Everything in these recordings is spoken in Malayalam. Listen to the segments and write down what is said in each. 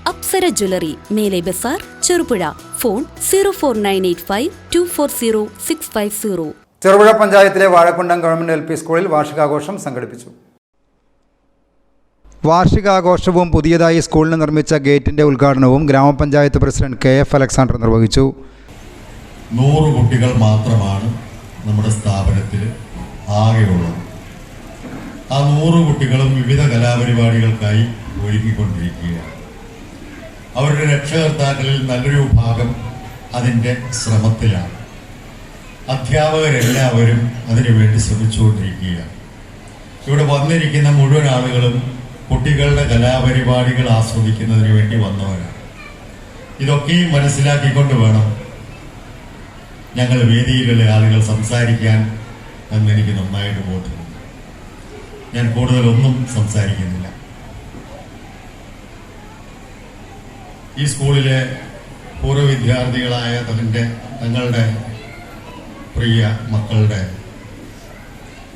അപ്സര ജ്വല്ലറി, മേലെ ബസാർ, ചെറുപുഴ. ഫോൺ 04985240650. ചെറുപുഴ പഞ്ചായത്തിലെ വാഴക്കുണ്ടം ഗവൺമെന്റ് LP സ്കൂളിൽ വാർഷികാഘോഷം സംഘടിപ്പിച്ചു. വാർഷികാഘോഷവും പുതിയതായി സ്കൂളിന് നിർമ്മിച്ച ഗേറ്റിന്റെ ഉദ്ഘാടനവും ഗ്രാമപഞ്ചായത്ത് പ്രസിഡന്റ് KF അലക്സാണ്ടർ നിർവഹിച്ചു. 100 കുട്ടികൾ മാത്രമാണ് നമ്മുടെ സ്ഥാപനത്തിൽ ആകെയുള്ളത്. ആ 100 കുട്ടികളും വിവിധ കലാപരിപാടികൾക്കായി ഒരുക്കിക്കൊണ്ടിരിക്കുകയാണ്. അവരുടെ രക്ഷകർത്താക്കളിൽ നല്ലൊരു ഭാഗം അതിൻ്റെ ശ്രമത്തിലാണ്. അധ്യാപകരെല്ലാവരും അതിനുവേണ്ടി ശ്രമിച്ചുകൊണ്ടിരിക്കുകയാണ്. ഇവിടെ വന്നിരിക്കുന്ന മുഴുവൻ ആളുകളും കുട്ടികളുടെ കലാപരിപാടികൾ ആസ്വദിക്കുന്നതിന് വേണ്ടി വന്നവരാണ്. ഇതൊക്കെയും മനസ്സിലാക്കിക്കൊണ്ട് വേണം ഞങ്ങൾ വേദിയിലുള്ള ആളുകൾ സംസാരിക്കാൻ എന്നെനിക്ക് നന്നായിട്ട് ബോധ്യമുണ്ട്. ഞാൻ കൂടുതലൊന്നും സംസാരിക്കുന്നില്ല. ഈ സ്കൂളിലെ പൂർവ്വ വിദ്യാർത്ഥികളായ തങ്ങളുടെ പ്രിയ മക്കളുടെ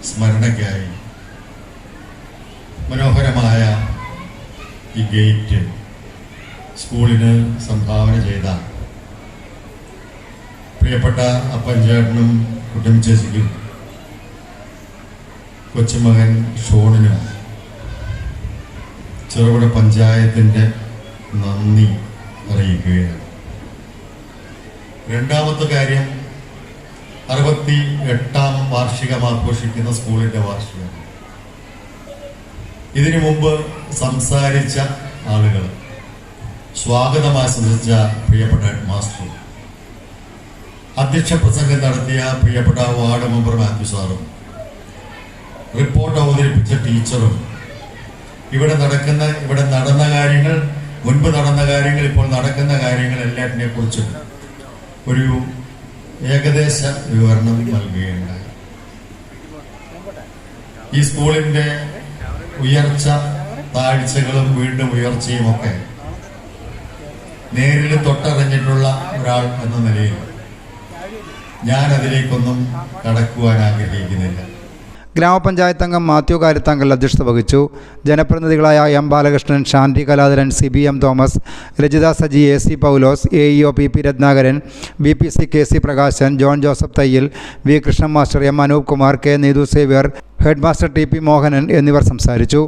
സ്മരണയ്ക്കായി മനോഹരമായ ഈ ഗേറ്റ് സ്കൂളിന് സംഭാവന ചെയ്ത പ്രിയപ്പെട്ട അപ്പൻചേട്ടനും കുട്ടൻ ചേച്ചിക്കും കൊച്ചുമകൻ ഷോണിനും ചെറുപുഴ പഞ്ചായത്തിൻ്റെ നന്ദി അറിയിക്കുകയാണ്. രണ്ടാമത്തെ കാര്യം, 68ാം വാർഷികം ആഘോഷിക്കുന്ന സ്കൂളിൻ്റെ വാർഷികം. ഇതിനു മുമ്പ് സംസാരിച്ച ആളുകൾ, സ്വാഗതം ആശംസിച്ച പ്രിയപ്പെട്ട ഹെഡ് മാസ്റ്ററും അധ്യക്ഷ പ്രസംഗം നടത്തിയ പ്രിയപ്പെട്ട വാർഡ് മെമ്പർ മാത്യു സാറും റിപ്പോർട്ട് അവതരിപ്പിച്ച ടീച്ചറും ഇവിടെ നടന്ന കാര്യങ്ങൾ, മുൻപ് നടന്ന കാര്യങ്ങൾ, ഇപ്പോൾ നടക്കുന്ന കാര്യങ്ങൾ എല്ലാറ്റിനെ കുറിച്ചും ഒരു ഏകദേശ വിവരണം നൽകുകയുണ്ടായി. ഈ സ്കൂളിൻ്റെ ഉയർച്ച താഴ്ചകളും വീണ്ടും ഉയർച്ചയും ഒക്കെ നേരിൽ തൊട്ടറിഞ്ഞിട്ടുള്ള ഒരാൾ എന്ന നിലയിൽ ഞാൻ അതിലേക്കൊന്നും കടക്കുവാൻ ആഗ്രഹിക്കുന്നില്ല. ഗ്രാമപഞ്ചായത്ത് അംഗം മാത്യു കാര്യത്താങ്കൽ അധ്യക്ഷത വഹിച്ചു. ജനപ്രതിനിധികളായ M. Balakrishnan, Shanthi Kaladharan, CBM Thomas, Rajitha Saji, AC Paulose, AEO PP Ratnakaran, BPC KC Prakashan, John Joseph Thayyil, V. Krishnan master, M. Anoop Kumar, K. Neethu Xavier, head master TP Mohanan എന്നിവർ സംസാരിച്ചു.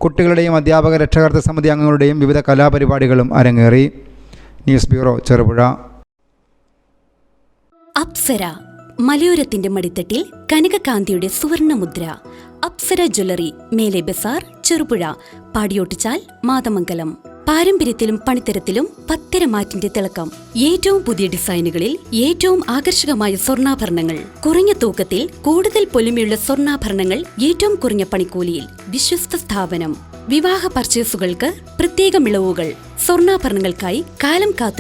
കുട്ടികളുടെയും അധ്യാപക രക്ഷകർത്തൃ സമിതി അംഗങ്ങളുടെയും വിവിധ കലാപരിപാടികളും അരങ്ങേറി. News bureau, Cherupuzha. അപ്സര, മലയോരത്തിന്റെ മടിത്തട്ടിൽ കനകകാന്തിയുടെ സുവർണമുദ്ര. അപ്സര ജ്വല്ലറി, മേലെ ബസാർ, ചെറുപുഴ. പാടിയോട്ടിച്ചാൽ, മാതമംഗലം. പാരമ്പര്യത്തിലും പണിത്തരത്തിലും പത്തരമാറ്റിന്റെ തിളക്കം. ഏറ്റവും പുതിയ ഡിസൈനുകളിൽ ഏറ്റവും ആകർഷകമായ സ്വർണ്ണാഭരണങ്ങൾ. കുറഞ്ഞ തൂക്കത്തിൽ കൂടുതൽ പൊലിമയുള്ള സ്വർണ്ണാഭരണങ്ങൾ ഏറ്റവും കുറഞ്ഞ പണിക്കൂലിയിൽ. വിശ്വസ്ത സ്ഥാപനം. വിവാഹ പർച്ചേസുകൾക്ക് പ്രത്യേക ഇളവുകൾ. സ്വർണ്ണാഭരണങ്ങൾക്കായി കാലം കാത്തു